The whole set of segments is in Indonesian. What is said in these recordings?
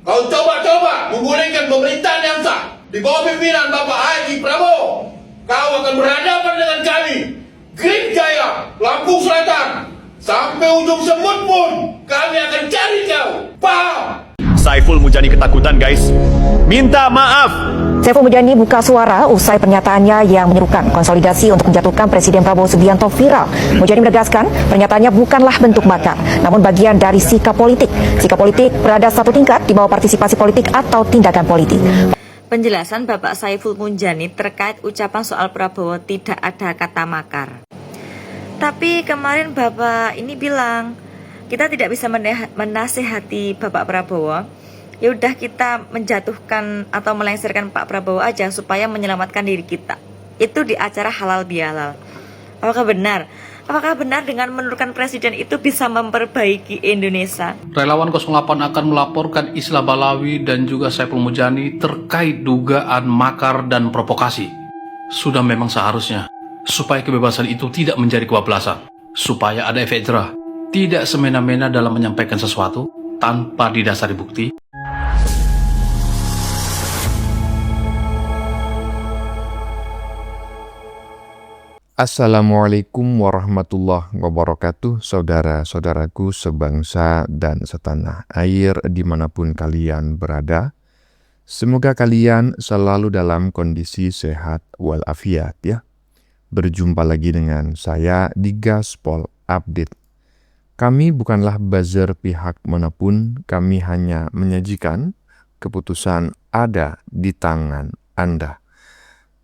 Kau coba-coba menggulingkan pemerintahan yang sah di bawah pimpinan Bapak Haji Prabowo. Kau akan berhadapan dengan kami, Green Jaya, Lampung Selatan. Sampai ujung semut pun kami akan cari kau. Paham? Saiful Mujani ketakutan, guys. Minta maaf. Saiful Mujani buka suara usai pernyataannya yang menyerukan konsolidasi untuk menjatuhkan Presiden Prabowo Subianto viral. Mujani menegaskan pernyataannya bukanlah bentuk makar, namun bagian dari sikap politik. Sikap politik berada satu tingkat di bawah partisipasi politik atau tindakan politik. Penjelasan Bapak Saiful Mujani terkait ucapan soal Prabowo tidak ada kata makar. Tapi kemarin Bapak ini bilang, kita tidak bisa menasehati Bapak Prabowo. Ya udah, kita menjatuhkan atau melengsarkan Pak Prabowo aja supaya menyelamatkan diri kita. Itu di acara halal bihalal. Apakah benar? Apakah benar dengan menurunkan presiden itu bisa memperbaiki Indonesia? Relawan 08 akan melaporkan Islah Balawi dan juga Saiful Mujani terkait dugaan makar dan provokasi. Sudah memang seharusnya, supaya kebebasan itu tidak menjadi kebablasan. Supaya ada efek jerah, tidak semena-mena dalam menyampaikan sesuatu tanpa didasari bukti. Assalamualaikum warahmatullahi wabarakatuh, saudara-saudaraku sebangsa dan setanah air dimanapun kalian berada. Semoga kalian selalu dalam kondisi sehat walafiat ya. Berjumpa lagi dengan saya di Gaspol Update. Kami bukanlah buzzer pihak manapun, kami hanya menyajikan keputusan ada di tangan Anda.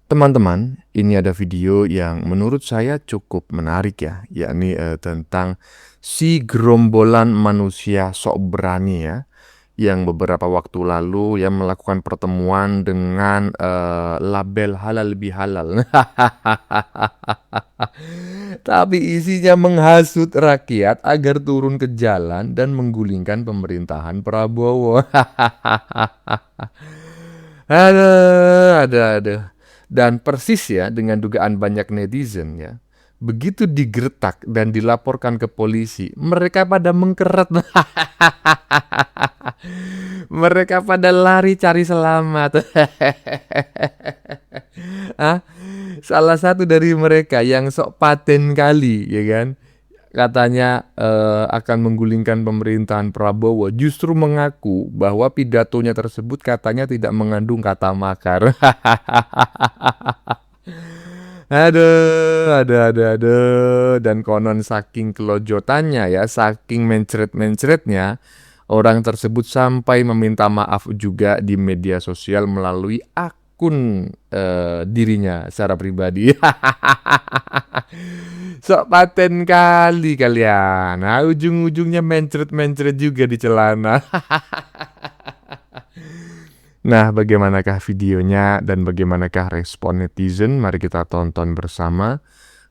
Teman-teman, ini ada video yang menurut saya cukup menarik ya, yakni tentang si gerombolan manusia sok berani ya, yang beberapa waktu lalu ya melakukan pertemuan dengan label halal bihalal. Tapi isinya menghasut rakyat agar turun ke jalan dan menggulingkan pemerintahan Prabowo. Ada. Dan persis ya dengan dugaan banyak netizen ya. Begitu digertak dan dilaporkan ke polisi, mereka pada mengkeret. Mereka pada lari cari selamat. Salah satu dari mereka yang sok paten kali ya kan, katanya akan menggulingkan pemerintahan Prabowo, justru mengaku bahwa pidatonya tersebut katanya tidak mengandung kata makar. Aduh. Dan konon saking kelojotannya ya, saking mencret-mencretnya, orang tersebut sampai meminta maaf juga di media sosial melalui akun dirinya secara pribadi. Sok paten kali kalian. Nah, ujung-ujungnya mencret-mencret juga di celana. Nah, bagaimanakah videonya dan bagaimanakah respon netizen? Mari kita tonton bersama.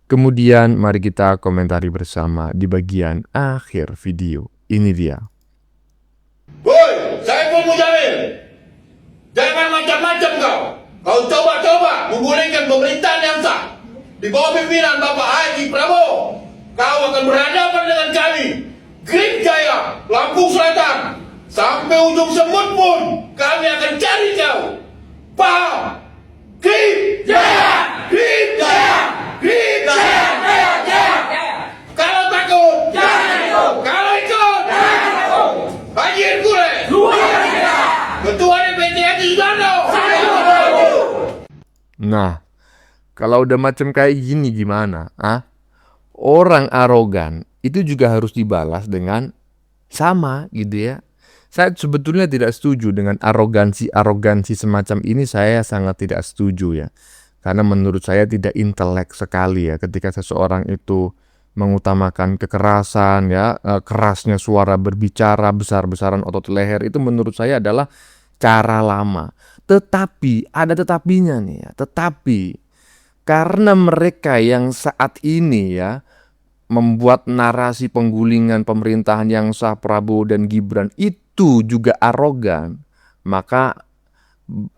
Kemudian mari kita komentari bersama di bagian akhir video. Ini dia. Woi, Saiful Mujani, jangan macam-macam kau. Kau coba-coba menggulingkan pemerintahan yang sah di bawah pimpinan Bapak Haji Prabowo. Kau akan berhadapan dengan kami, Green Jaya, Lampung Selatan. Sampai ujung semut pun kami akan cari kau. Paham? Green Jaya! Green Jaya! Green Jaya! Kalau takut, jangan ikut. Kalau ikut, jangan takut. Haji Hercules, Ketua DPD Haji Sudarno. Nah, kalau udah macam kayak gini gimana? Orang arogan itu juga harus dibalas dengan sama gitu ya. Saya sebetulnya tidak setuju dengan arogansi semacam ini, saya sangat tidak setuju ya. Karena menurut saya tidak intelek sekali ya ketika seseorang itu mengutamakan kekerasan ya, kerasnya suara berbicara, besar-besaran otot leher, itu menurut saya adalah cara lama. Tetapi ada tetapinya nih ya, tetapi karena mereka yang saat ini ya membuat narasi penggulingan pemerintahan yang sah Prabowo dan Gibran itu juga arogan, maka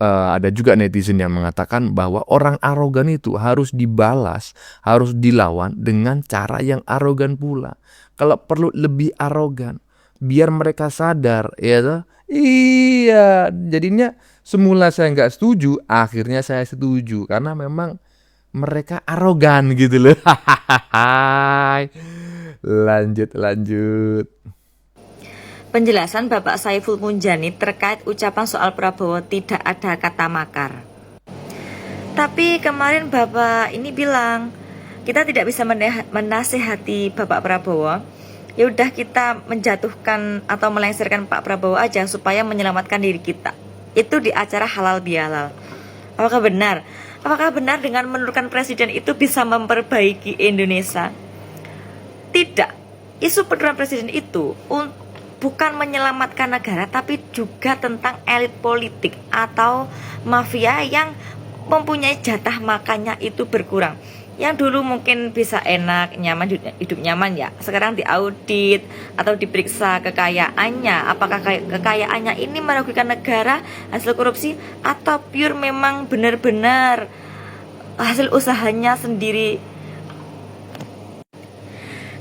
ada juga netizen yang mengatakan bahwa orang arogan itu harus dibalas, harus dilawan dengan cara yang arogan pula. Kalau perlu lebih arogan, biar mereka sadar ya, Iya, jadinya semula saya nggak setuju, akhirnya saya setuju karena memang mereka arogan gitu loh. Lanjut, lanjut. Penjelasan Bapak Saiful Munjani terkait ucapan soal Prabowo tidak ada kata makar. Tapi kemarin Bapak ini bilang, kita tidak bisa menasehati Bapak Prabowo. Ya udah kita menjatuhkan atau melengsarkan Pak Prabowo aja supaya menyelamatkan diri kita. Itu di acara halal bihalal. Apakah benar? Apakah benar dengan menurunkan presiden itu bisa memperbaiki Indonesia? Tidak. Isu penurunan presiden itu bukan menyelamatkan negara, tapi juga tentang elit politik atau mafia yang mempunyai jatah makannya itu berkurang. Yang dulu mungkin bisa enak, nyaman, hidup nyaman ya, sekarang diaudit atau diperiksa kekayaannya. Apakah kekayaannya ini merugikan negara, hasil korupsi, atau pure memang benar-benar hasil usahanya sendiri.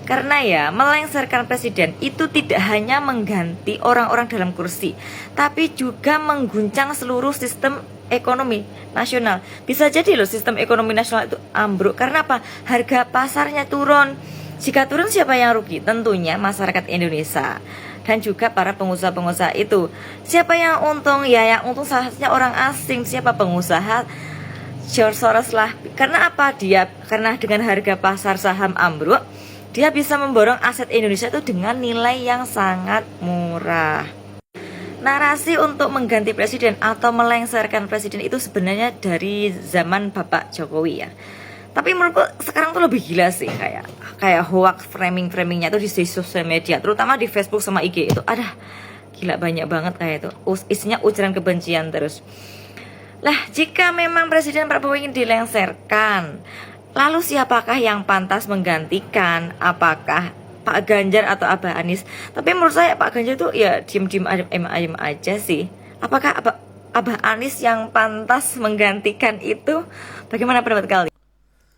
Karena ya, melengsarkan presiden itu tidak hanya mengganti orang-orang dalam kursi, tapi juga mengguncang seluruh sistem ekonomi nasional. Bisa jadi loh sistem ekonomi nasional itu ambruk. Karena apa? Harga pasarnya turun. Jika turun, siapa yang rugi? Tentunya masyarakat Indonesia dan juga para pengusaha-pengusaha itu. Siapa yang untung? Ya yang untung salah satunya orang asing. Siapa? Pengusaha George Soros lah. Karena apa? Karena dengan harga pasar saham ambruk, dia bisa memborong aset Indonesia itu dengan nilai yang sangat murah. Narasi untuk mengganti presiden atau melengsarkan presiden itu sebenarnya dari zaman Bapak Jokowi ya. Tapi menurutku sekarang tuh lebih gila sih, kayak hoax framingnya itu di sosial media, terutama di Facebook sama IG itu. Ada gila banyak banget kayak itu. Isinya ujaran kebencian terus. Lah, jika memang Presiden Prabowo ingin dilengsarkan, lalu siapakah yang pantas menggantikan? Apakah Pak Ganjar atau Abah Anies? Tapi menurut saya Pak Ganjar tuh ya diem-diem ayem aja sih. Apakah Abah Anies yang pantas menggantikan itu? Bagaimana pendapat kalian?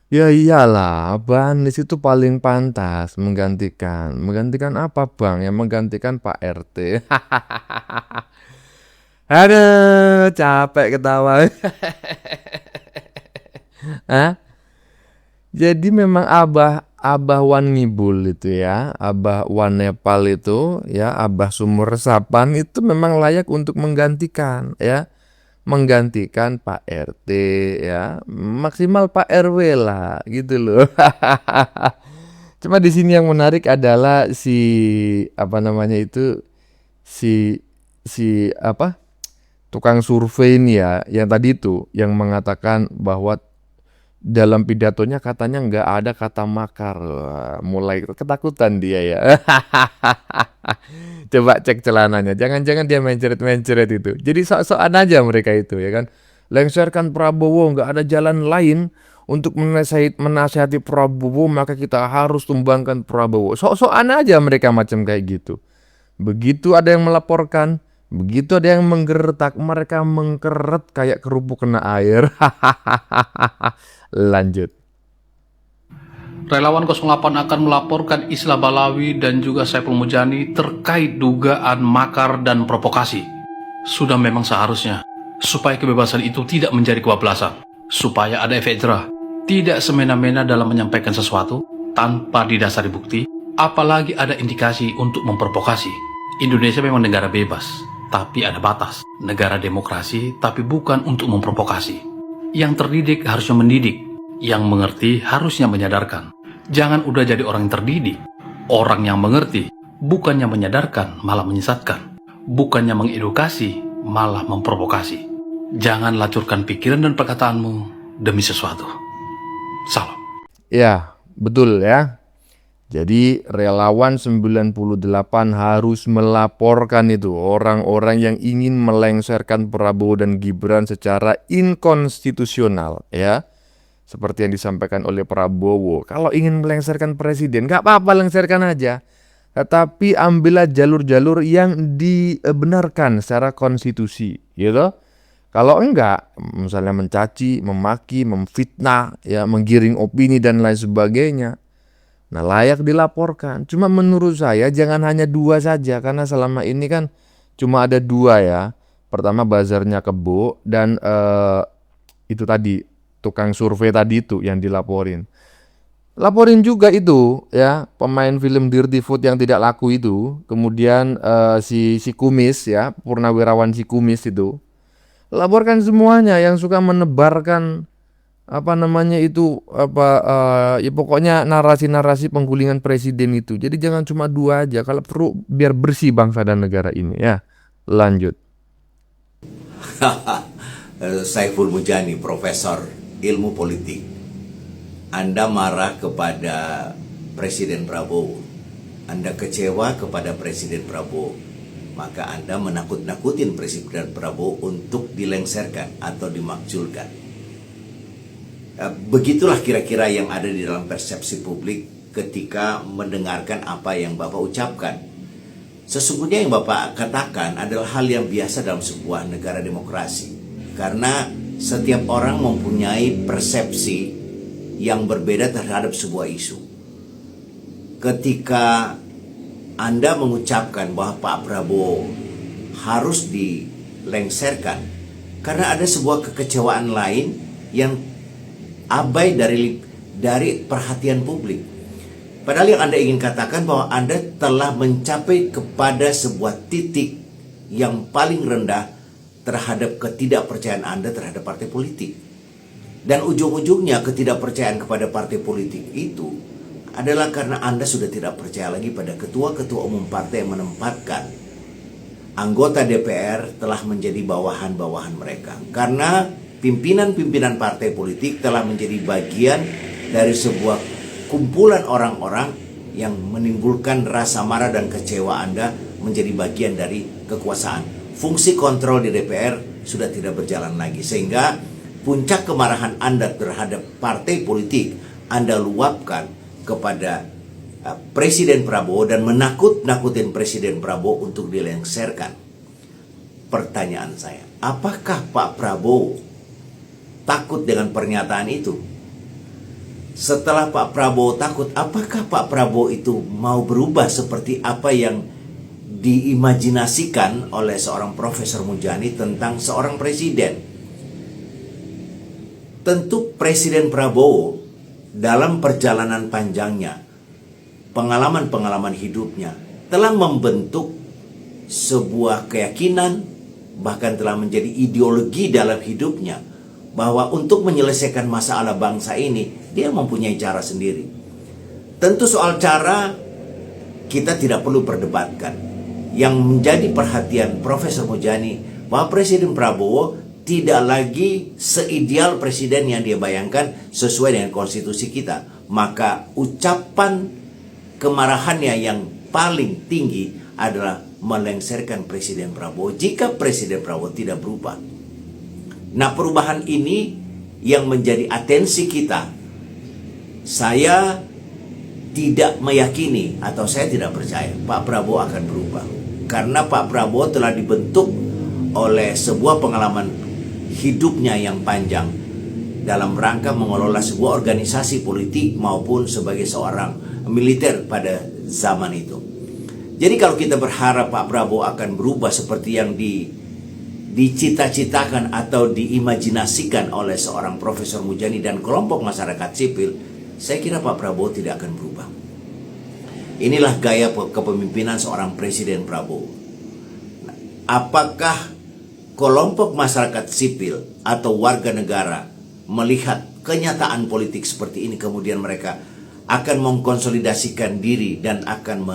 Ya iyalah, Abah Anies itu paling pantas menggantikan. Menggantikan apa bang? Yang menggantikan Pak RT. Aduh, capek ketawa. Hah? Jadi memang Abah Wan Ngibul itu ya, Abah Wan Nepal itu ya, Abah Sumur Resapan itu memang layak untuk menggantikan ya. Menggantikan Pak RT ya, maksimal Pak RW lah gitu loh. Cuma di sini yang menarik adalah si tukang survei ini ya, yang tadi itu yang mengatakan bahwa dalam pidatonya katanya nggak ada kata makar. Wah, mulai ketakutan dia ya. Coba cek celananya, jangan-jangan dia mencret-mencret itu. Jadi sok-sokan aja mereka itu ya kan. Lengsarkan Prabowo, nggak ada jalan lain untuk menasihati Prabowo, maka kita harus tumbangkan Prabowo. Sok-sokan aja mereka macam kayak gitu. Begitu ada yang melaporkan, begitu ada yang menggertak, mereka mengkeret kayak kerupuk kena air. Lanjut. Relawan 08 akan melaporkan Isla Balawi dan juga Saiful Munjani terkait dugaan makar dan provokasi. Sudah memang seharusnya, supaya kebebasan itu tidak menjadi kebablasan, supaya ada efek jerah, tidak semena-mena dalam menyampaikan sesuatu tanpa didasari bukti, apalagi ada indikasi untuk memprovokasi. Indonesia memang negara bebas, tapi ada batas. Negara demokrasi, tapi bukan untuk memprovokasi. Yang terdidik harusnya mendidik, yang mengerti harusnya menyadarkan. Jangan udah jadi orang yang terdidik, orang yang mengerti, bukannya menyadarkan malah menyesatkan, bukannya mengedukasi malah memprovokasi. Jangan lacurkan pikiran dan perkataanmu demi sesuatu. Salam. Ya, betul ya. Jadi relawan 98 harus melaporkan itu orang-orang yang ingin melengsarkan Prabowo dan Gibran secara inkonstitusional ya. Seperti yang disampaikan oleh Prabowo, kalau ingin melengsarkan presiden, gak apa-apa lengsarkan aja. Tetapi ambillah jalur-jalur yang dibenarkan secara konstitusi, gitu. Kalau enggak, misalnya mencaci, memaki, memfitnah, ya, menggiring opini dan lain sebagainya, nah layak dilaporkan. Cuma menurut saya jangan hanya 2 saja, karena selama ini kan cuma ada dua ya. Pertama bazarnya Kebo dan itu tadi tukang survei tadi itu yang dilaporin. Laporin juga itu ya pemain film Dirty Food yang tidak laku itu, kemudian si Kumis ya, purnawirawan si Kumis itu. Laporkan semuanya yang suka menebarkan apa namanya itu ya pokoknya narasi-narasi penggulingan presiden itu. Jadi jangan cuma dua aja, kalau perlu biar bersih bangsa dan negara ini ya. Lanjut. Saiful Mujani, Profesor Ilmu Politik. Anda marah kepada Presiden Prabowo, Anda kecewa kepada Presiden Prabowo, maka Anda menakut-nakutin Presiden Prabowo untuk dilengserkan atau dimakzulkan. Begitulah kira-kira yang ada di dalam persepsi publik ketika mendengarkan apa yang Bapak ucapkan. Sesungguhnya yang Bapak katakan adalah hal yang biasa dalam sebuah negara demokrasi. Karena setiap orang mempunyai persepsi yang berbeda terhadap sebuah isu. Ketika Anda mengucapkan bahwa Pak Prabowo harus dilengserkan karena ada sebuah kekecewaan lain yang abai dari perhatian publik. Padahal yang Anda ingin katakan bahwa Anda telah mencapai kepada sebuah titik yang paling rendah terhadap ketidakpercayaan Anda terhadap partai politik. Dan ujung-ujungnya ketidakpercayaan kepada partai politik itu adalah karena Anda sudah tidak percaya lagi pada ketua-ketua umum partai yang menempatkan anggota DPR telah menjadi bawahan-bawahan mereka. Karena pimpinan-pimpinan partai politik telah menjadi bagian dari sebuah kumpulan orang-orang yang menimbulkan rasa marah dan kecewa Anda menjadi bagian dari kekuasaan. Fungsi kontrol di DPR sudah tidak berjalan lagi, sehingga puncak kemarahan Anda terhadap partai politik Anda luapkan kepada Presiden Prabowo dan menakut-nakutin Presiden Prabowo untuk dilengserkan. Pertanyaan saya, apakah Pak Prabowo takut dengan pernyataan itu? Setelah Pak Prabowo takut, apakah Pak Prabowo itu mau berubah seperti apa yang diimajinasikan oleh seorang Profesor Mujani tentang seorang presiden? Tentu Presiden Prabowo dalam perjalanan panjangnya, pengalaman-pengalaman hidupnya telah membentuk sebuah keyakinan, bahkan telah menjadi ideologi dalam hidupnya, bahwa untuk menyelesaikan masalah bangsa ini, dia mempunyai cara sendiri. Tentu soal cara kita tidak perlu perdebatkan. Yang menjadi perhatian Profesor Mujani bahwa Presiden Prabowo tidak lagi seideal presiden yang dia bayangkan sesuai dengan konstitusi kita. Maka ucapan kemarahannya yang paling tinggi adalah melengserkan Presiden Prabowo jika Presiden Prabowo tidak berubah. Nah, perubahan ini yang menjadi atensi kita. Saya tidak meyakini atau saya tidak percaya Pak Prabowo akan berubah. Karena Pak Prabowo telah dibentuk oleh sebuah pengalaman hidupnya yang panjang dalam rangka mengelola sebuah organisasi politik maupun sebagai seorang militer pada zaman itu. Jadi kalau kita berharap Pak Prabowo akan berubah seperti yang dicita-citakan atau diimajinasikan oleh seorang Profesor Mujani dan kelompok masyarakat sipil, saya kira Pak Prabowo tidak akan berubah. Inilah gaya kepemimpinan seorang Presiden Prabowo. Apakah kelompok masyarakat sipil atau warga negara melihat kenyataan politik seperti ini, kemudian mereka akan mengkonsolidasikan diri dan akan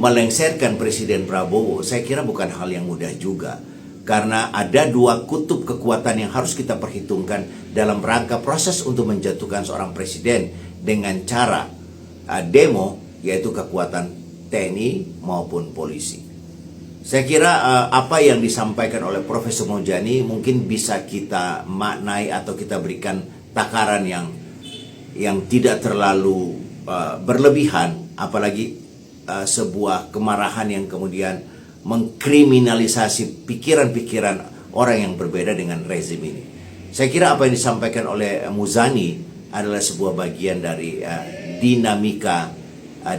melengserkan Presiden Prabowo? Saya kira bukan hal yang mudah juga. Karena ada dua kutub kekuatan yang harus kita perhitungkan dalam rangka proses untuk menjatuhkan seorang presiden dengan cara demo, yaitu kekuatan TNI maupun polisi. Saya kira apa yang disampaikan oleh Profesor Mujani mungkin bisa kita maknai atau kita berikan takaran yang tidak terlalu berlebihan, apalagi sebuah kemarahan yang kemudian mengkriminalisasi pikiran-pikiran orang yang berbeda dengan rezim ini. Saya kira apa yang disampaikan oleh Muzani adalah sebuah bagian dari dinamika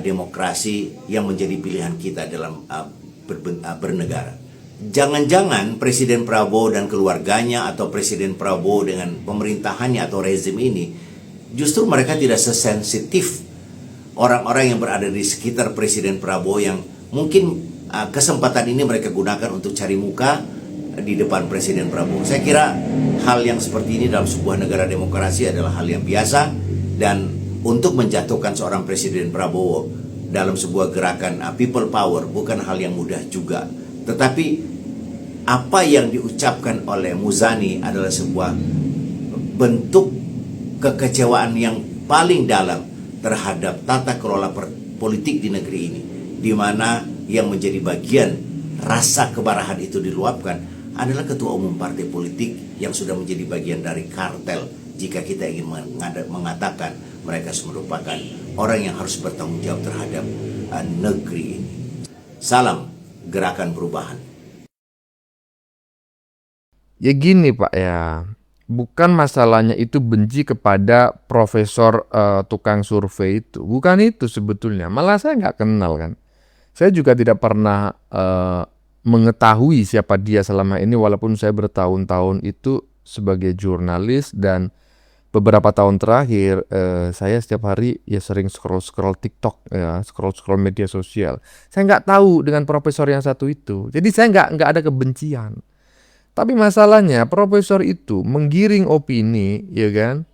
demokrasi yang menjadi pilihan kita dalam bernegara. jangan-jangan Presiden Prabowo dan keluarganya atau Presiden Prabowo dengan pemerintahannya atau rezim ini justru mereka tidak sesensitif orang-orang yang berada di sekitar Presiden Prabowo yang mungkin kesempatan ini mereka gunakan untuk cari muka di depan Presiden Prabowo. Saya kira hal yang seperti ini dalam sebuah negara demokrasi adalah hal yang biasa, dan untuk menjatuhkan seorang Presiden Prabowo dalam sebuah gerakan people power bukan hal yang mudah juga. Tetapi apa yang diucapkan oleh Muzani adalah sebuah bentuk kekecewaan yang paling dalam terhadap tata kelola politik di negeri ini, di mana yang menjadi bagian rasa kemarahan itu diluapkan adalah ketua umum partai politik yang sudah menjadi bagian dari kartel, jika kita ingin mengatakan mereka merupakan orang yang harus bertanggung jawab terhadap negeri ini. Salam gerakan perubahan. Ya gini Pak ya, bukan masalahnya itu benci kepada profesor tukang survei itu. Bukan itu sebetulnya, malah saya nggak kenal kan. Saya juga tidak pernah mengetahui siapa dia selama ini, walaupun saya bertahun-tahun itu sebagai jurnalis, dan beberapa tahun terakhir saya setiap hari ya sering scroll TikTok, ya scroll media sosial. Saya nggak tahu dengan profesor yang satu itu, jadi saya nggak ada kebencian. Tapi masalahnya profesor itu menggiring opini, ya kan,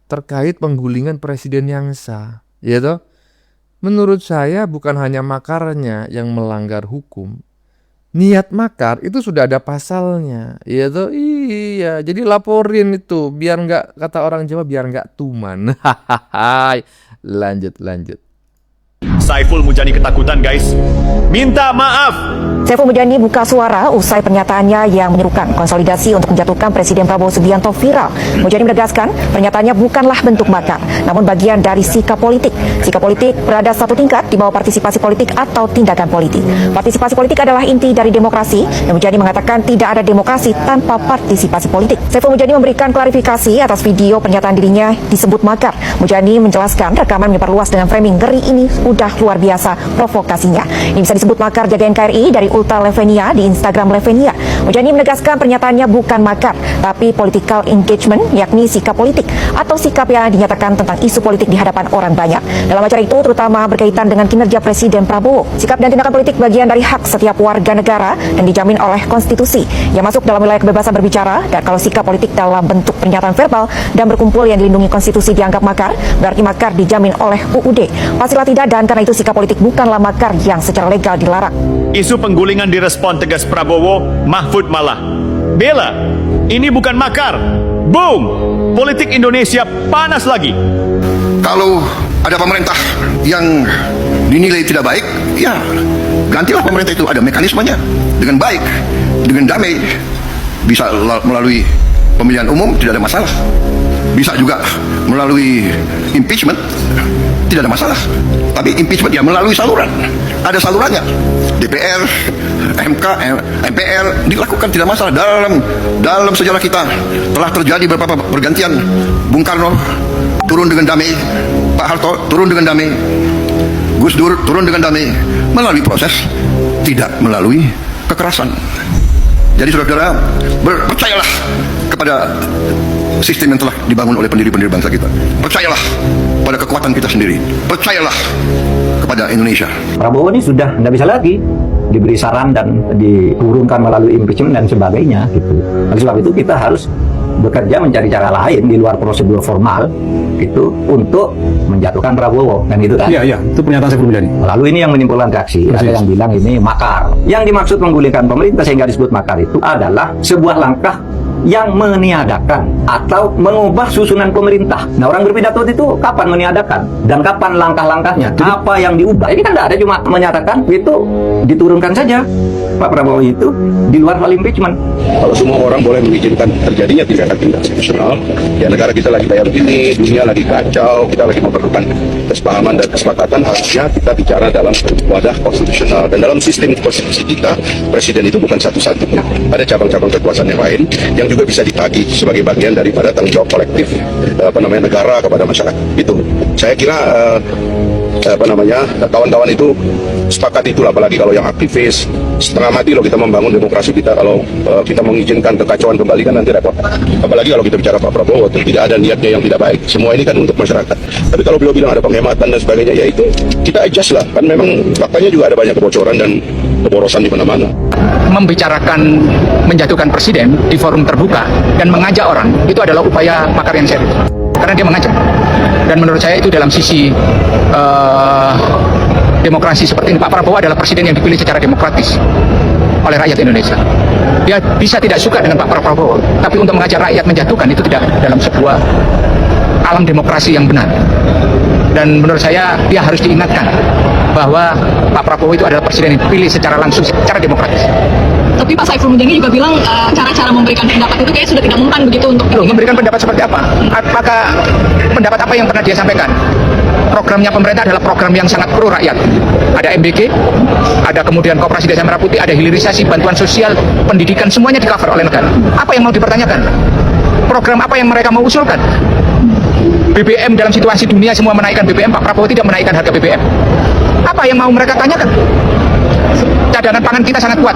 terkait penggulingan presiden yang sah, ya toh. Menurut saya bukan hanya makarnya yang melanggar hukum. Niat makar itu sudah ada pasalnya, ya toh. Iya, jadi laporin itu biar nggak, kata orang Jawa, biar nggak tuman. Lanjut. Saiful Mujani ketakutan guys. Minta maaf. Saiful Mujani buka suara usai pernyataannya yang menyerukan konsolidasi untuk menjatuhkan Presiden Prabowo Subianto viral. Mujani menegaskan pernyataannya bukanlah bentuk makar, namun bagian dari sikap politik. Sikap politik berada satu tingkat di bawah partisipasi politik atau tindakan politik. Partisipasi politik adalah inti dari demokrasi, dan Mujani mengatakan tidak ada demokrasi tanpa partisipasi politik. Saiful Mujani memberikan klarifikasi atas video pernyataan dirinya disebut makar. Mujani menjelaskan rekaman memperluas dengan framing ngeri ini udah luar biasa provokasinya. Ini bisa disebut makar jaga NKRI dari Ulta Levenia di Instagram Levenia. Mujani menegaskan pernyataannya bukan makar, tapi political engagement, yakni sikap politik atau sikap yang dinyatakan tentang isu politik di hadapan orang banyak. Dalam acara itu terutama berkaitan dengan kinerja Presiden Prabowo. Sikap dan tindakan politik bagian dari hak setiap warga negara dan dijamin oleh konstitusi yang masuk dalam wilayah kebebasan berbicara, dan kalau sikap politik dalam bentuk pernyataan verbal dan berkumpul yang dilindungi konstitusi dianggap makar, berarti makar dijamin oleh UUD. Pastilah tidak, dan karena itu sikap politik bukanlah makar yang secara legal dilarang. Isu penggulingan direspon tegas Prabowo, Mahfud malah bela, ini bukan makar. Boom, politik Indonesia panas lagi. Kalau ada pemerintah yang dinilai tidak baik, ya gantilah pemerintah itu, ada mekanismenya, dengan baik, dengan damai, bisa melalui pemilihan umum, tidak ada masalah. Bisa juga melalui impeachment, tidak ada masalah. Tapi impeachment ya melalui saluran, ada salurannya. DPR, MK, MPR dilakukan, tidak masalah. Dalam sejarah kita telah terjadi beberapa pergantian. Bung Karno turun dengan damai, Pak Harto turun dengan damai, Gus Dur turun dengan damai, melalui proses, tidak melalui kekerasan. Jadi saudara-saudara, percayalah kepada sistem yang telah dibangun oleh pendiri-pendiri bangsa kita. Percayalah pada kekuatan kita sendiri. Percayalah kepada Indonesia. Prabowo ini sudah tidak bisa lagi diberi saran dan diturunkan melalui impeachment dan sebagainya gitu. Oleh sebab itu kita harus bekerja mencari cara lain di luar prosedur formal itu untuk menjatuhkan Prabowo, dan itu kan. Iya, itu pernyataan Saiful Mujani. Lalu ini yang menimbulkan reaksi. Ada yang bilang ini makar. Yang dimaksud menggulingkan pemerintah sehingga disebut makar itu adalah sebuah langkah yang meniadakan atau mengubah susunan pemerintah. Nah, orang berpidato itu kapan meniadakan dan kapan langkah-langkahnya? Apa yang diubah? Ini kan tidak ada, cuma menyatakan itu diturunkan saja Pak Prabowo itu di luar hal impeachment. Kalau semua orang boleh mengizinkan terjadinya tindakan konstitusional, ya negara kita lagi bayar ini, dunia lagi kacau, kita lagi memerlukan kesepahaman dan kesepakatan. Harusnya kita bicara dalam wadah konstitusional, dan dalam sistem konstitusi kita, presiden itu bukan satu-satunya. Ada cabang-cabang kekuasaan yang lain yang juga bisa ditagih sebagai bagian daripada tanggung jawab kolektif negara kepada masyarakat. Itu saya kira kawan-kawan itu sepakat itulah, apalagi kalau yang aktivis. Setengah mati loh kita membangun demokrasi kita kalau kita mengizinkan kekacauan kembali kan nanti repot. Apalagi kalau kita bicara Pak Prabowo, tidak ada niatnya yang tidak baik. Semua ini kan untuk masyarakat. Tapi kalau beliau bilang ada penghematan dan sebagainya, ya itu kita adjust lah. Kan memang faktanya juga ada banyak kebocoran dan keborosan di mana-mana. Membicarakan menjatuhkan presiden di forum terbuka dan mengajak orang itu adalah upaya makar yang serius karena dia mengajak, dan menurut saya itu dalam sisi demokrasi seperti ini. Pak Prabowo adalah presiden yang dipilih secara demokratis oleh rakyat Indonesia. Dia bisa tidak suka dengan Pak Prabowo, tapi untuk mengajak rakyat menjatuhkan itu tidak dalam sebuah alam demokrasi yang benar. Dan menurut saya dia harus diingatkan bahwa Pak Prabowo itu adalah presiden yang dipilih secara langsung, secara demokratis. Tapi Pak Saiful Mujani juga bilang cara-cara memberikan pendapat itu kayak sudah tidak mempan begitu untuk memberikan pendapat seperti apa? Apakah pendapat apa yang pernah dia sampaikan? Programnya pemerintah adalah program yang sangat pro rakyat. Ada MBG, ada kemudian Koperasi Desa Merah Putih, ada hilirisasi, bantuan sosial, pendidikan, semuanya di cover oleh negara. Apa yang mau dipertanyakan? Program apa yang mereka mau usulkan? BBM dalam situasi dunia semua menaikkan BBM, Pak Prabowo tidak menaikkan harga BBM. Apa yang mau mereka tanyakan? Cadangan pangan kita sangat kuat,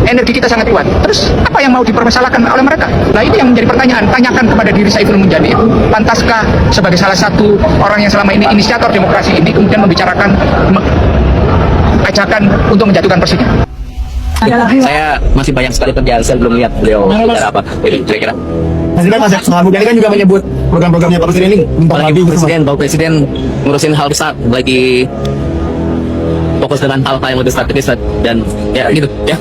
energi kita sangat kuat. Terus apa yang mau dipermasalahkan oleh mereka? Nah, itu yang menjadi pertanyaan. Tanyakan kepada diri Saiful Mujani, pantaskah sebagai salah satu orang yang selama ini inisiator demokrasi ini kemudian membicarakan ajakan untuk menjatuhkan presiden? Saya masih banyak sekali kerjaan, saya belum lihat beliau bicara apa. Jadi kira-kira Mas Mujani kan juga menyebut program-programnya Pak Presiden ini apalagi Pak Presiden ngurusin hal besar, lagi fokus dengan hal yang lebih strategis dan ya gitu ya.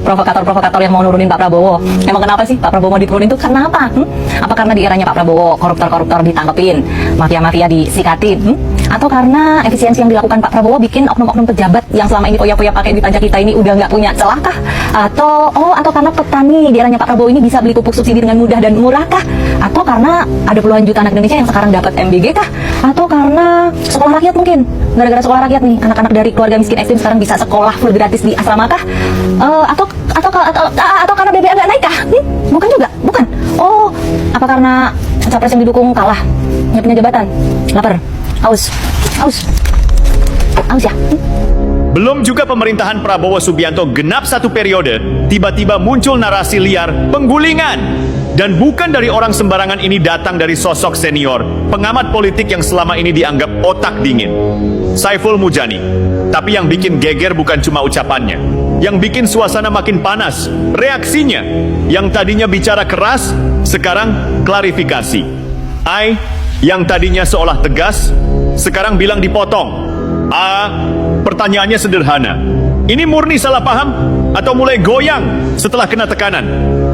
Provokator-provokator yang mau nurunin Pak Prabowo. Emang kenapa sih Pak Prabowo mau diturunin itu karena apa? Apa karena di eranya Pak Prabowo koruptor-koruptor ditangkepin, mafia-mafia disikatin? Atau karena efisiensi yang dilakukan Pak Prabowo bikin oknum-oknum pejabat yang selama ini poya-poya pakai duit pajak kita ini udah nggak punya celah kah? Atau karena petani di eranya Pak Prabowo ini bisa beli pupuk subsidi dengan mudah dan murah kah? Atau karena ada puluhan juta anak Indonesia yang sekarang dapat MBG kah? Atau karena sekolah rakyat mungkin? Gara-gara sekolah rakyat nih, anak-anak dari keluarga miskin ekstrim sekarang bisa sekolah full gratis di asrama kah? Atau karena BBM nggak naik kah? Bukan juga, bukan. Apa karena capres yang didukung kalah, nggak punya jabatan, lapar, haus ya? Belum juga pemerintahan Prabowo Subianto genap 1 periode, tiba-tiba muncul narasi liar penggulingan. Dan bukan dari orang sembarangan, ini datang dari sosok senior, pengamat politik yang selama ini dianggap otak dingin, Saiful Mujani. Tapi yang bikin geger bukan cuma ucapannya, yang bikin suasana makin panas, reaksinya. Yang tadinya bicara keras, sekarang klarifikasi. Yang tadinya seolah tegas, sekarang bilang dipotong. Pertanyaannya sederhana. Ini murni salah paham atau mulai goyang setelah kena tekanan?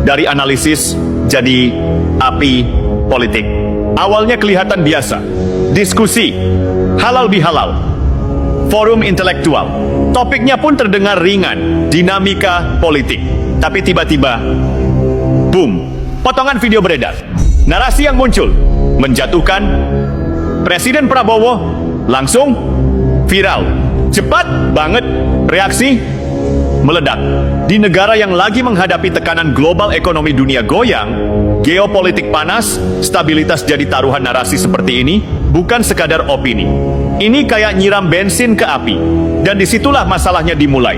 Dari analisis jadi api politik. Awalnya kelihatan biasa, diskusi, halal bihalal, forum intelektual. Topiknya pun terdengar ringan, dinamika politik. Tapi tiba-tiba, boom, potongan video beredar. Narasi yang muncul, menjatuhkan Presiden Prabowo, langsung viral. Cepat banget, reaksi meledak. Di negara yang lagi menghadapi tekanan global, ekonomi dunia goyang, geopolitik panas, stabilitas jadi taruhan. Narasi seperti ini bukan sekadar opini. Ini kayak nyiram bensin ke api. Dan disitulah masalahnya dimulai.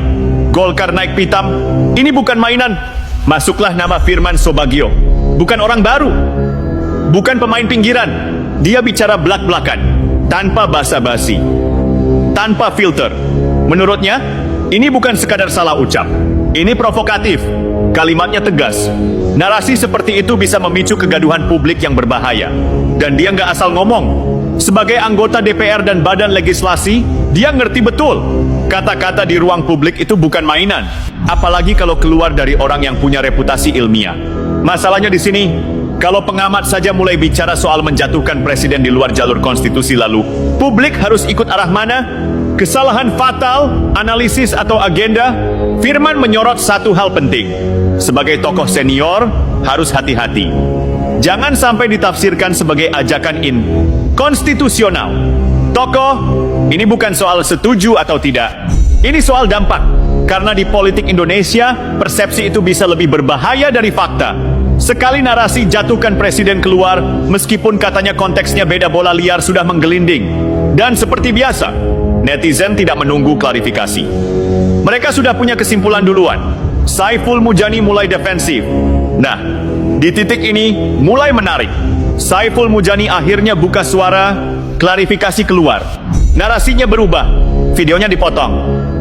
Golkar naik pitam, ini bukan mainan. Masuklah nama Firman Subagio. Bukan orang baru, bukan pemain pinggiran. Dia bicara blak-blakan, tanpa basa-basi, tanpa filter. Menurutnya, ini bukan sekadar salah ucap. Ini provokatif. Kalimatnya tegas. Narasi seperti itu bisa memicu kegaduhan publik yang berbahaya. Dan dia nggak asal ngomong. Sebagai anggota DPR dan badan legislasi, dia ngerti betul. Kata-kata di ruang publik itu bukan mainan. Apalagi kalau keluar dari orang yang punya reputasi ilmiah. Masalahnya di sini, kalau pengamat saja mulai bicara soal menjatuhkan presiden di luar jalur konstitusi, lalu publik harus ikut arah mana? Kesalahan fatal, analisis atau agenda? Firman menyorot satu hal penting. Sebagai tokoh senior, harus hati-hati. Jangan sampai ditafsirkan sebagai ajakan inkonstitusional. Tokoh, ini bukan soal setuju atau tidak. Ini soal dampak. Karena di politik Indonesia, persepsi itu bisa lebih berbahaya dari fakta. Sekali narasi jatuhkan presiden keluar, meskipun katanya konteksnya beda, bola liar sudah menggelinding. Dan seperti biasa, netizen tidak menunggu klarifikasi. Mereka sudah punya kesimpulan duluan. Saiful Mujani mulai defensif. Nah, di titik ini mulai menarik. Saiful Mujani akhirnya buka suara, klarifikasi keluar. Narasinya berubah, videonya dipotong,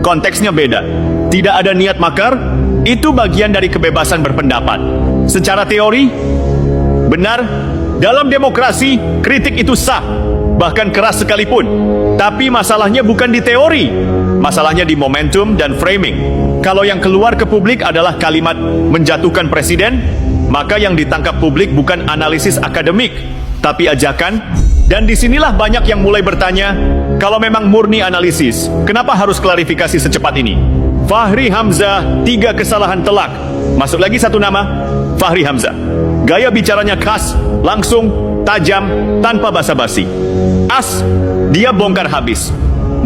konteksnya beda. Tidak ada niat makar, itu bagian dari kebebasan berpendapat. Secara teori, benar, dalam demokrasi, kritik itu sah, bahkan keras sekalipun. Tapi masalahnya bukan di teori, masalahnya di momentum dan framing. Kalau yang keluar ke publik adalah kalimat menjatuhkan presiden, maka yang ditangkap publik bukan analisis akademik, tapi ajakan. Dan disinilah banyak yang mulai bertanya, kalau memang murni analisis, kenapa harus klarifikasi secepat ini? Fahri Hamzah, 3 kesalahan telak. Masuk lagi satu nama, Fahri Hamzah. Gaya bicaranya khas, langsung, tajam, tanpa basa-basi. As, dia bongkar habis.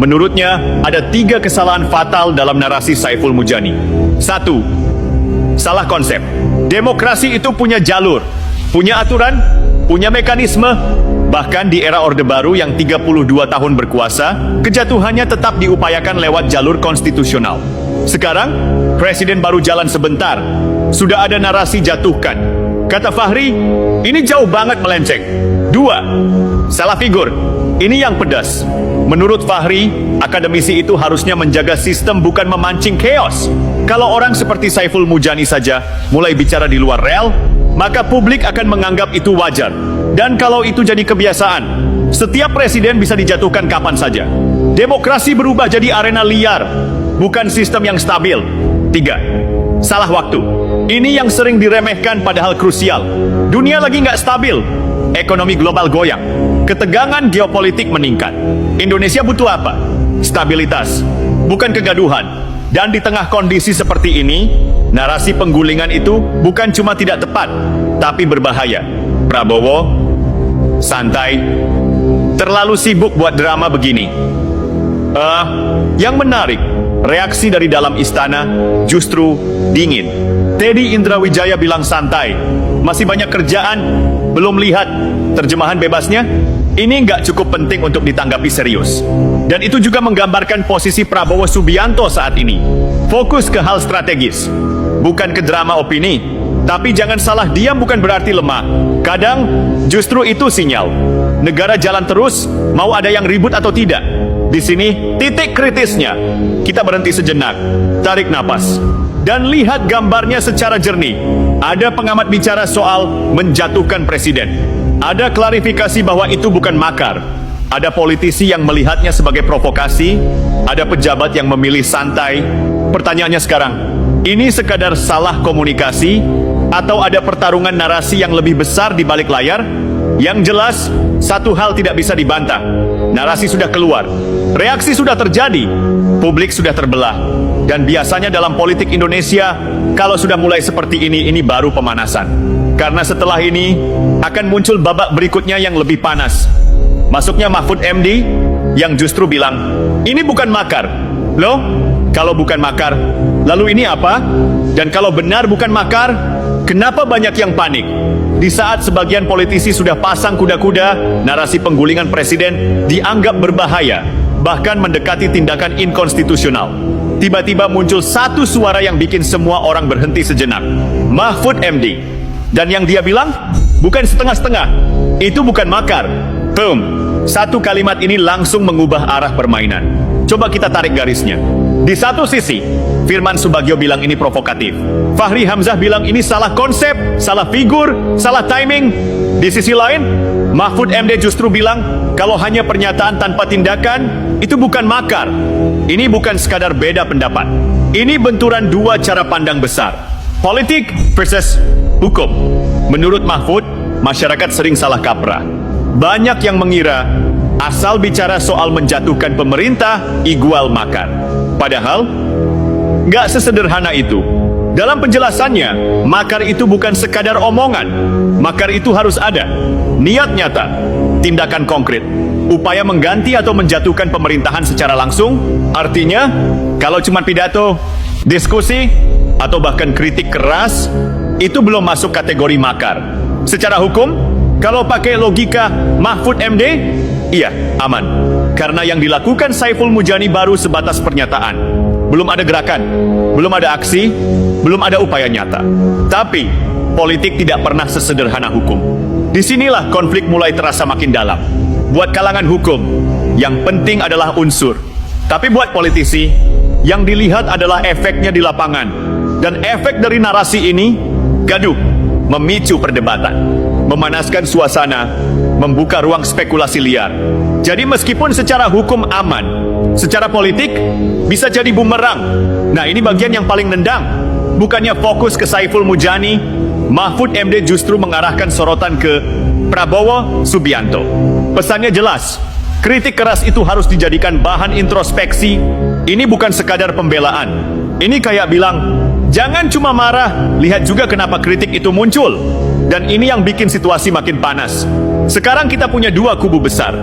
Menurutnya, ada 3 kesalahan fatal dalam narasi Saiful Mujani. 1. Salah konsep. Demokrasi itu punya jalur, punya aturan, punya mekanisme. Bahkan di era Orde Baru yang 32 tahun berkuasa, kejatuhannya tetap diupayakan lewat jalur konstitusional. Sekarang, presiden baru jalan sebentar, sudah ada narasi jatuhkan. Kata Fahri, ini jauh banget melenceng. 2. Salah figur. Ini yang pedas. Menurut Fahri, akademisi itu harusnya menjaga sistem bukan memancing chaos. Kalau orang seperti Saiful Mujani saja mulai bicara di luar rel, maka publik akan menganggap itu wajar. Dan kalau itu jadi kebiasaan, setiap presiden bisa dijatuhkan kapan saja. Demokrasi berubah jadi arena liar, bukan sistem yang stabil. 3. Salah waktu. Ini yang sering diremehkan padahal krusial. Dunia lagi nggak stabil. Ekonomi global goyang. Ketegangan geopolitik meningkat. Indonesia butuh apa? Stabilitas, bukan kegaduhan. Dan di tengah kondisi seperti ini, narasi penggulingan itu bukan cuma tidak tepat, tapi berbahaya. Prabowo, santai, terlalu sibuk buat drama begini. Yang menarik, reaksi dari dalam istana justru dingin. Teddy Indrawijaya bilang santai, masih banyak kerjaan, belum lihat terjemahan bebasnya. Ini nggak cukup penting untuk ditanggapi serius. Dan itu juga menggambarkan posisi Prabowo Subianto saat ini. Fokus ke hal strategis, bukan ke drama opini. Tapi jangan salah, diam bukan berarti lemah. Kadang justru itu sinyal. Negara jalan terus, mau ada yang ribut atau tidak. Di sini titik kritisnya. Kita berhenti sejenak, tarik napas, dan lihat gambarnya secara jernih. Ada pengamat bicara soal menjatuhkan presiden. Ada klarifikasi bahwa itu bukan makar. Ada politisi yang melihatnya sebagai provokasi. Ada pejabat yang memilih santai. Pertanyaannya sekarang, ini sekadar salah komunikasi atau ada pertarungan narasi yang lebih besar di balik layar? Yang jelas, satu hal tidak bisa dibantah. Narasi sudah keluar, reaksi sudah terjadi, publik sudah terbelah. Dan biasanya dalam politik Indonesia, kalau sudah mulai seperti ini baru pemanasan. Karena setelah ini, akan muncul babak berikutnya yang lebih panas. Masuknya Mahfud MD, yang justru bilang, ini bukan makar. Loh, kalau bukan makar, lalu ini apa? Dan kalau benar bukan makar, kenapa banyak yang panik? Di saat sebagian politisi sudah pasang kuda-kuda, narasi penggulingan presiden dianggap berbahaya, bahkan mendekati tindakan inkonstitusional. Tiba-tiba muncul satu suara yang bikin semua orang berhenti sejenak. Mahfud MD. Dan yang dia bilang, bukan setengah-setengah. Itu bukan makar. Boom. Satu kalimat ini langsung mengubah arah permainan. Coba kita tarik garisnya. Di satu sisi, Firman Subagio bilang ini provokatif. Fahri Hamzah bilang ini salah konsep, salah figur, salah timing. Di sisi lain, Mahfud MD justru bilang, kalau hanya pernyataan tanpa tindakan, itu bukan makar. Ini bukan sekadar beda pendapat. Ini benturan dua cara pandang besar. Politik versus hukum. Menurut Mahfud, masyarakat sering salah kaprah. Banyak yang mengira asal bicara soal menjatuhkan pemerintah igual makar. Padahal nggak sesederhana itu. Dalam penjelasannya, makar itu bukan sekadar omongan. Makar itu harus ada niat nyata, tindakan konkret, upaya mengganti atau menjatuhkan pemerintahan secara langsung. Artinya, kalau cuma pidato, diskusi, atau bahkan kritik keras, itu belum masuk kategori makar. Secara hukum, kalau pakai logika Mahfud MD, iya, aman. Karena yang dilakukan Saiful Mujani baru sebatas pernyataan. Belum ada gerakan, belum ada aksi, belum ada upaya nyata. Tapi, politik tidak pernah sesederhana hukum. Disinilah konflik mulai terasa makin dalam. Buat kalangan hukum, yang penting adalah unsur. Tapi buat politisi, yang dilihat adalah efeknya di lapangan. Dan efek dari narasi ini, gaduh, memicu perdebatan, memanaskan suasana, membuka ruang spekulasi liar. Jadi meskipun secara hukum aman, secara politik bisa jadi bumerang. Nah, ini bagian yang paling nendang. Bukannya fokus ke Saiful Mujani, Mahfud MD justru mengarahkan sorotan ke Prabowo Subianto. Pesannya jelas, kritik keras itu harus dijadikan bahan introspeksi. Ini bukan sekadar pembelaan. Ini kayak bilang, jangan cuma marah, lihat juga kenapa kritik itu muncul. Dan ini yang bikin situasi makin panas. Sekarang kita punya dua kubu besar,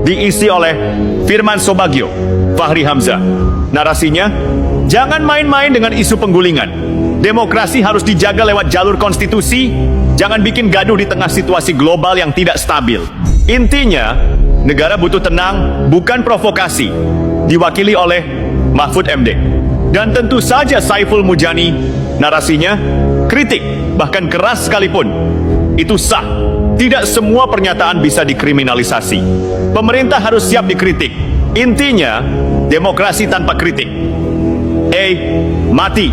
diisi oleh Firman Subagio, Fahri Hamzah. Narasinya, jangan main-main dengan isu penggulingan. Demokrasi harus dijaga lewat jalur konstitusi. Jangan bikin gaduh di tengah situasi global yang tidak stabil. Intinya, negara butuh tenang, bukan provokasi. Diwakili oleh Mahfud MD. Dan tentu saja Saiful Mujani, narasinya kritik, bahkan keras sekalipun. Itu sah. Tidak semua pernyataan bisa dikriminalisasi. Pemerintah harus siap dikritik. Intinya, demokrasi tanpa kritik. Mati.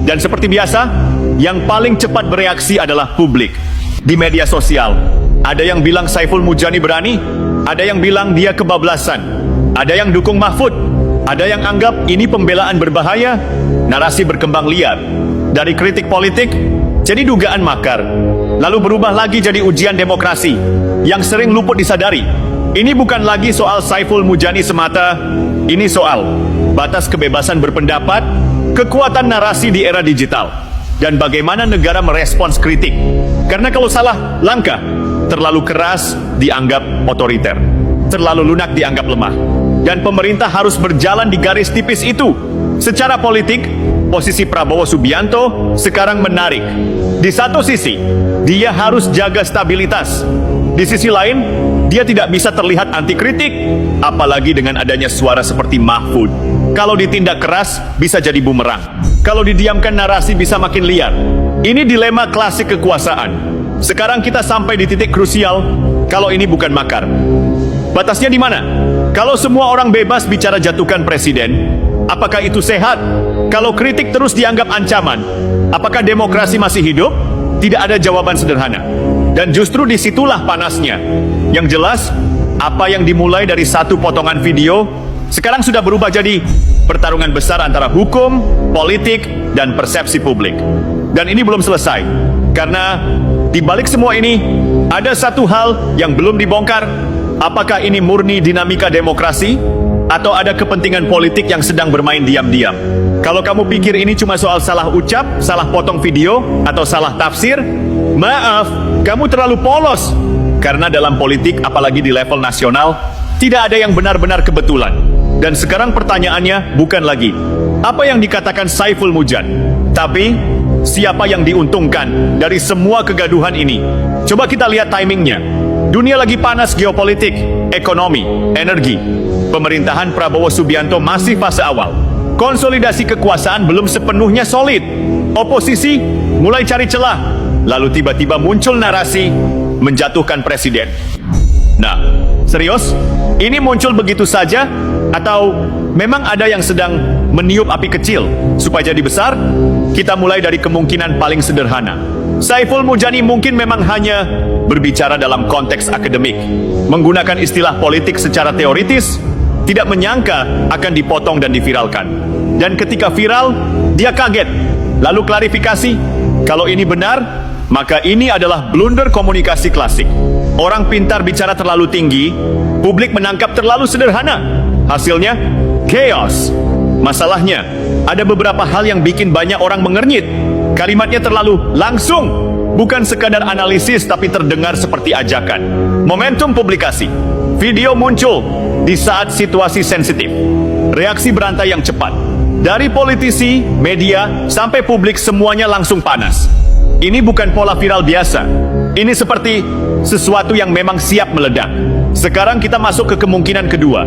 Dan seperti biasa, yang paling cepat bereaksi adalah publik. Di media sosial, ada yang bilang Saiful Mujani berani, ada yang bilang dia kebablasan, ada yang dukung Mahfud, ada yang anggap ini pembelaan berbahaya. Narasi berkembang liar. Dari kritik politik, jadi dugaan makar. Lalu berubah lagi jadi ujian demokrasi, yang sering luput disadari. Ini bukan lagi soal Saiful Mujani semata, ini soal batas kebebasan berpendapat, kekuatan narasi di era digital, dan bagaimana negara merespons kritik. Karena kalau salah langkah, terlalu keras dianggap otoriter, terlalu lunak dianggap lemah. Dan pemerintah harus berjalan di garis tipis itu. Secara politik, posisi Prabowo Subianto sekarang menarik. Di satu sisi, dia harus jaga stabilitas. Di sisi lain, dia tidak bisa terlihat anti kritik, apalagi dengan adanya suara seperti Mahfud. Kalau ditindak keras, bisa jadi bumerang. Kalau didiamkan, narasi bisa makin liar. Ini dilema klasik kekuasaan. Sekarang kita sampai di titik krusial, kalau ini bukan makar. Batasnya di mana? Kalau semua orang bebas bicara jatuhkan presiden, apakah itu sehat? Kalau kritik terus dianggap ancaman, apakah demokrasi masih hidup? Tidak ada jawaban sederhana. Dan justru disitulah panasnya. Yang jelas, apa yang dimulai dari satu potongan video, sekarang sudah berubah jadi pertarungan besar antara hukum, politik, dan persepsi publik. Dan ini belum selesai. Karena di balik semua ini, ada satu hal yang belum dibongkar. Apakah ini murni dinamika demokrasi? Atau ada kepentingan politik yang sedang bermain diam-diam? Kalau kamu pikir ini cuma soal salah ucap, salah potong video, atau salah tafsir, maaf, kamu terlalu polos. Karena dalam politik, apalagi di level nasional, tidak ada yang benar-benar kebetulan. Dan sekarang pertanyaannya bukan lagi apa yang dikatakan Saiful Mujani, tapi siapa yang diuntungkan dari semua kegaduhan ini. Coba kita lihat timingnya. Dunia lagi panas geopolitik, ekonomi, energi. Pemerintahan Prabowo Subianto masih fase awal. Konsolidasi kekuasaan belum sepenuhnya solid. Oposisi mulai cari celah. Lalu tiba-tiba muncul narasi menjatuhkan presiden. Nah, serius? Ini muncul begitu saja? Atau memang ada yang sedang meniup api kecil supaya jadi besar? Kita mulai dari kemungkinan paling sederhana. Saiful Mujani mungkin memang hanya berbicara dalam konteks akademik, menggunakan istilah politik secara teoritis, tidak menyangka akan dipotong dan diviralkan. Dan ketika viral, dia kaget. Lalu klarifikasi, kalau ini benar, maka ini adalah blunder komunikasi klasik. Orang pintar bicara terlalu tinggi, publik menangkap terlalu sederhana. Hasilnya, chaos. Masalahnya, ada beberapa hal yang bikin banyak orang mengernyit. Kalimatnya terlalu langsung, bukan sekadar analisis tapi terdengar seperti ajakan. Momentum publikasi. Video muncul di saat situasi sensitif. Reaksi berantai yang cepat. Dari politisi, media, sampai publik semuanya langsung panas. Ini bukan pola viral biasa. Ini seperti sesuatu yang memang siap meledak. Sekarang kita masuk ke kemungkinan kedua.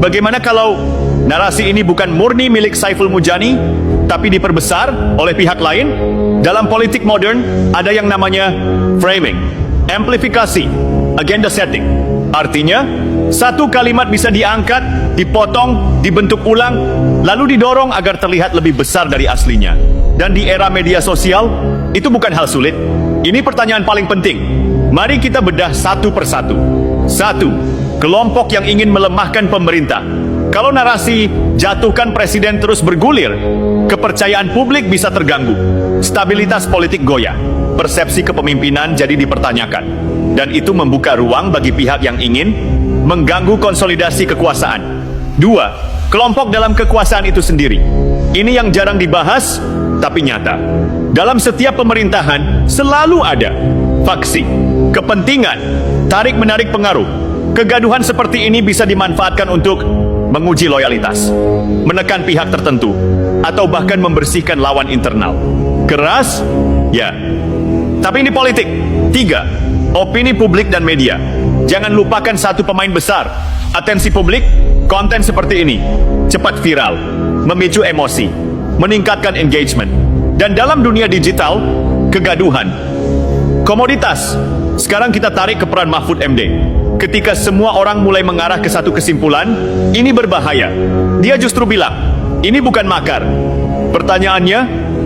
Bagaimana kalau narasi ini bukan murni milik Saiful Mujani, tapi diperbesar oleh pihak lain? Dalam politik modern, ada yang namanya framing, amplifikasi, agenda setting. Artinya, satu kalimat bisa diangkat, dipotong, dibentuk ulang, lalu didorong agar terlihat lebih besar dari aslinya. Dan di era media sosial, itu bukan hal sulit. Ini pertanyaan paling penting. Mari kita bedah satu persatu. Satu, kelompok yang ingin melemahkan pemerintah. Kalau narasi jatuhkan presiden terus bergulir, kepercayaan publik bisa terganggu, stabilitas politik goyah, persepsi kepemimpinan jadi dipertanyakan, dan itu membuka ruang bagi pihak yang ingin mengganggu konsolidasi kekuasaan. Dua, kelompok dalam kekuasaan itu sendiri. Ini yang jarang dibahas, tapi nyata. Dalam setiap pemerintahan selalu ada faksi, kepentingan, tarik-menarik pengaruh. Kegaduhan seperti ini bisa dimanfaatkan untuk menguji loyalitas, menekan pihak tertentu, atau bahkan membersihkan lawan internal. Keras? Ya. Tapi ini politik. Tiga, opini publik dan media. Jangan lupakan satu pemain besar. Atensi publik, konten seperti ini cepat viral, memicu emosi, meningkatkan engagement. Dan dalam dunia digital, kegaduhan, komoditas. Sekarang kita tarik ke peran Mahfud MD. Ketika semua orang mulai mengarah ke satu kesimpulan, ini berbahaya. Dia justru bilang, ini bukan makar. Pertanyaannya,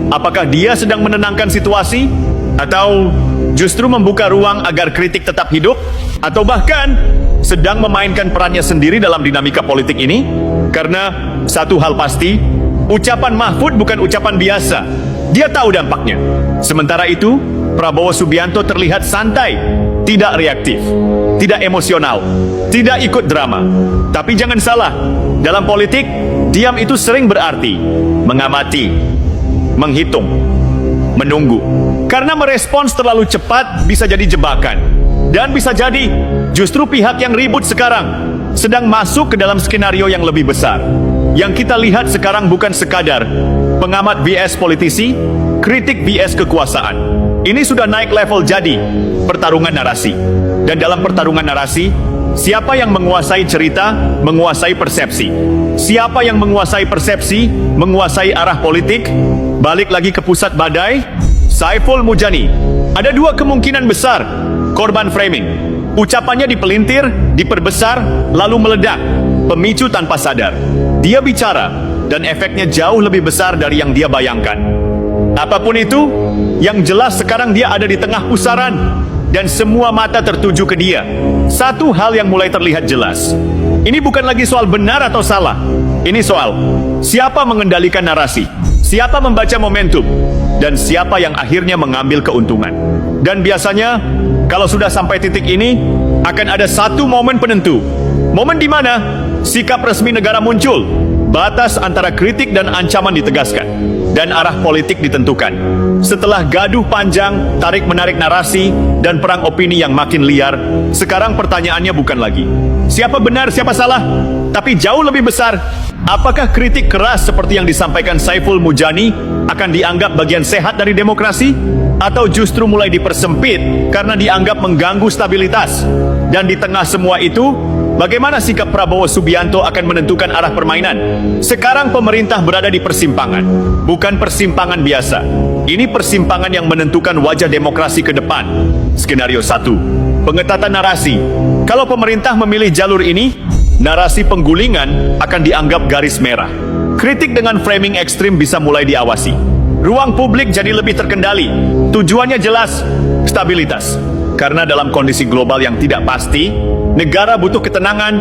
apakah dia sedang menenangkan situasi? Atau justru membuka ruang agar kritik tetap hidup? Atau bahkan sedang memainkan perannya sendiri dalam dinamika politik ini? Karena satu hal pasti, ucapan Mahfud bukan ucapan biasa. Dia tahu dampaknya. Sementara itu, Prabowo Subianto terlihat santai, tidak reaktif, tidak emosional, tidak ikut drama. Tapi jangan salah, dalam politik, diam itu sering berarti mengamati, menghitung, menunggu. Karena merespons terlalu cepat bisa jadi jebakan. Dan bisa jadi, justru pihak yang ribut sekarang sedang masuk ke dalam skenario yang lebih besar. Yang kita lihat sekarang bukan sekadar pengamat vs politisi, kritik vs kekuasaan. Ini sudah naik level jadi pertarungan narasi. Dan dalam pertarungan narasi, siapa yang menguasai cerita, menguasai persepsi. Siapa yang menguasai persepsi, menguasai arah politik. Balik lagi ke pusat badai, Saiful Mujani. Ada dua kemungkinan besar korban framing. Ucapannya dipelintir, diperbesar, lalu meledak. Pemicu tanpa sadar. Dia bicara, dan efeknya jauh lebih besar dari yang dia bayangkan. Apapun itu, yang jelas sekarang dia ada di tengah pusaran, dan semua mata tertuju ke dia. Satu hal yang mulai terlihat jelas. Ini bukan lagi soal benar atau salah. Ini soal siapa mengendalikan narasi, siapa membaca momentum, dan siapa yang akhirnya mengambil keuntungan. Dan biasanya, kalau sudah sampai titik ini, akan ada satu momen penentu. Momen di mana sikap resmi negara muncul, batas antara kritik dan ancaman ditegaskan, dan arah politik ditentukan. Setelah gaduh panjang, tarik-menarik narasi, dan perang opini yang makin liar, sekarang pertanyaannya bukan lagi siapa benar, siapa salah, tapi jauh lebih besar, apakah kritik keras seperti yang disampaikan Saiful Mujani akan dianggap bagian sehat dari demokrasi? Atau justru mulai dipersempit karena dianggap mengganggu stabilitas? Dan di tengah semua itu, bagaimana sikap Prabowo Subianto akan menentukan arah permainan? Sekarang pemerintah berada di persimpangan. Bukan persimpangan biasa. Ini persimpangan yang menentukan wajah demokrasi ke depan. Skenario 1. Pengetatan narasi. Kalau pemerintah memilih jalur ini, narasi penggulingan akan dianggap garis merah. Kritik dengan framing ekstrim bisa mulai diawasi. Ruang publik jadi lebih terkendali. Tujuannya jelas, stabilitas. Karena dalam kondisi global yang tidak pasti, negara butuh ketenangan,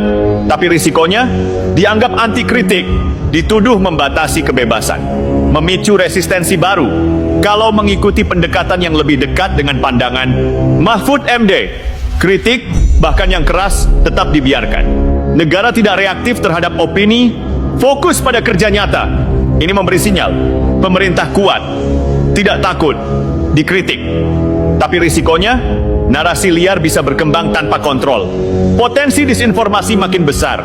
tapi risikonya dianggap anti kritik, dituduh membatasi kebebasan, memicu resistensi baru. Kalau mengikuti pendekatan yang lebih dekat dengan pandangan Mahfud MD, kritik, bahkan yang keras, tetap dibiarkan. Negara tidak reaktif terhadap opini, fokus pada kerja nyata. Ini memberi sinyal, pemerintah kuat, tidak takut dikritik. Tapi risikonya, narasi liar bisa berkembang tanpa kontrol. Potensi disinformasi makin besar.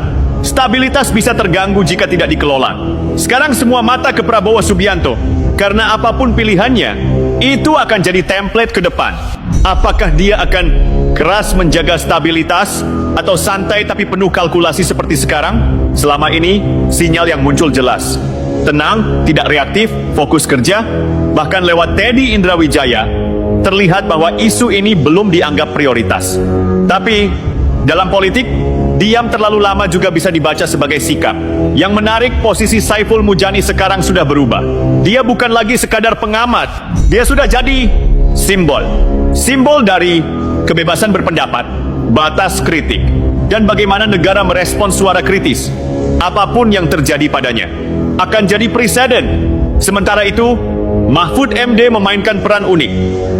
Stabilitas bisa terganggu jika tidak dikelola. Sekarang semua mata ke Prabowo Subianto. Karena apapun pilihannya, itu akan jadi template ke depan. Apakah dia akan keras menjaga stabilitas atau santai tapi penuh kalkulasi seperti sekarang? Selama ini, sinyal yang muncul jelas. Tenang, tidak reaktif, fokus kerja. Bahkan lewat Teddy Indrawijaya, terlihat bahwa isu ini belum dianggap prioritas. Tapi, dalam politik, diam terlalu lama juga bisa dibaca sebagai sikap. Yang menarik, posisi Saiful Mujani sekarang sudah berubah. Dia bukan lagi sekadar pengamat. Dia sudah jadi simbol. Simbol dari kebebasan berpendapat, batas kritik, dan bagaimana negara merespons suara kritis. Apapun yang terjadi padanya akan jadi presiden. Sementara itu, Mahfud MD memainkan peran unik.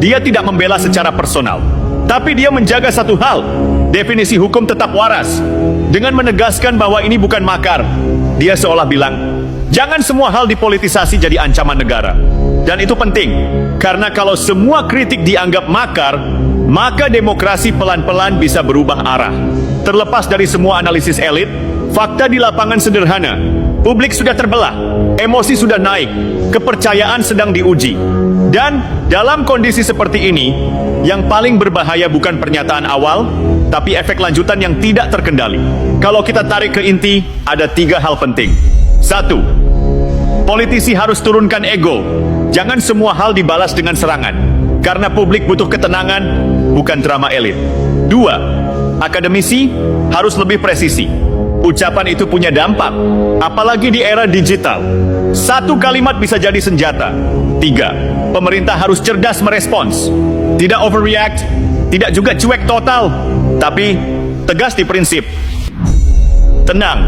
Dia tidak membela secara personal, tapi dia menjaga satu hal, definisi hukum tetap waras. Dengan menegaskan bahwa ini bukan makar, dia seolah bilang, jangan semua hal dipolitisasi jadi ancaman negara. Dan itu penting, karena kalau semua kritik dianggap makar, maka demokrasi pelan-pelan bisa berubah arah. Terlepas dari semua analisis elit, fakta di lapangan sederhana. Publik sudah terbelah, emosi sudah naik, kepercayaan sedang diuji. Dan dalam kondisi seperti ini, yang paling berbahaya bukan pernyataan awal, tapi efek lanjutan yang tidak terkendali. Kalau kita tarik ke inti, ada 3 hal penting. 1. Politisi harus turunkan ego. Jangan semua hal dibalas dengan serangan. Karena publik butuh ketenangan, bukan drama elit. 2. Akademisi harus lebih presisi. Ucapan itu punya dampak, apalagi di era digital. 1 kalimat bisa jadi senjata. 3. Pemerintah harus cerdas merespons. Tidak overreact, tidak juga cuek total, tapi tegas di prinsip. Tenang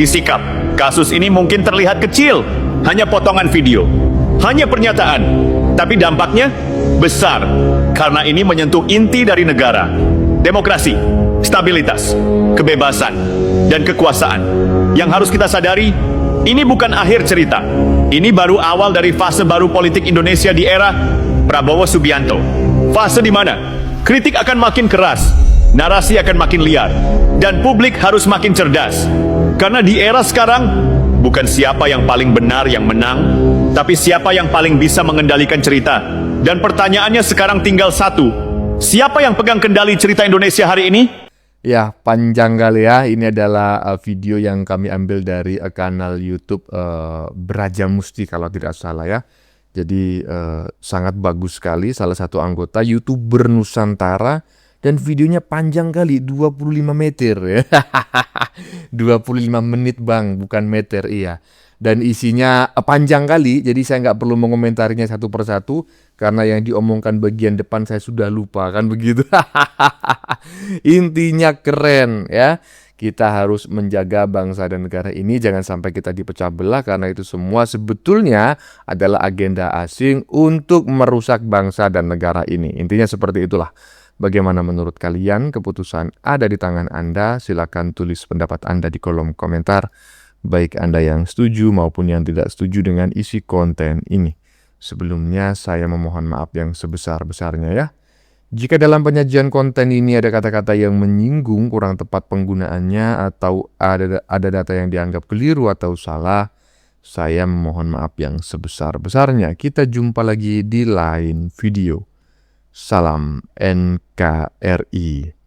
di sikap. Kasus ini mungkin terlihat kecil, hanya potongan video, hanya pernyataan, tapi dampaknya besar, karena ini menyentuh inti dari negara. Demokrasi, stabilitas, kebebasan, dan kekuasaan. Yang harus kita sadari, ini bukan akhir cerita. Ini baru awal dari fase baru politik Indonesia di era Prabowo Subianto. Fase di mana kritik akan makin keras, narasi akan makin liar, dan publik harus makin cerdas. Karena di era sekarang, bukan siapa yang paling benar yang menang, tapi siapa yang paling bisa mengendalikan cerita. Dan pertanyaannya sekarang tinggal satu, siapa yang pegang kendali cerita Indonesia hari ini? Ya, panjang kali ya. Ini adalah video yang kami ambil dari kanal YouTube Braja Musti kalau tidak salah ya. Jadi sangat bagus sekali, salah satu anggota YouTuber Nusantara, dan videonya panjang kali, 25 meter ya. 25 menit bang, bukan meter, iya. Dan isinya panjang kali, jadi saya nggak perlu mengomentarinya satu persatu, karena yang diomongkan bagian depan saya sudah lupa, kan begitu. Intinya keren ya. Kita harus menjaga bangsa dan negara ini, jangan sampai kita dipecah belah, karena itu semua sebetulnya adalah agenda asing untuk merusak bangsa dan negara ini. Intinya seperti itulah. Bagaimana menurut kalian? Keputusan ada di tangan Anda. Silakan tulis pendapat Anda di kolom komentar, baik Anda yang setuju maupun yang tidak setuju dengan isi konten ini. Sebelumnya saya memohon maaf yang sebesar-besarnya ya. Jika dalam penyajian konten ini ada kata-kata yang menyinggung, kurang tepat penggunaannya, atau ada data yang dianggap keliru atau salah, saya memohon maaf yang sebesar-besarnya. Kita jumpa lagi di lain video. Salam NKRI.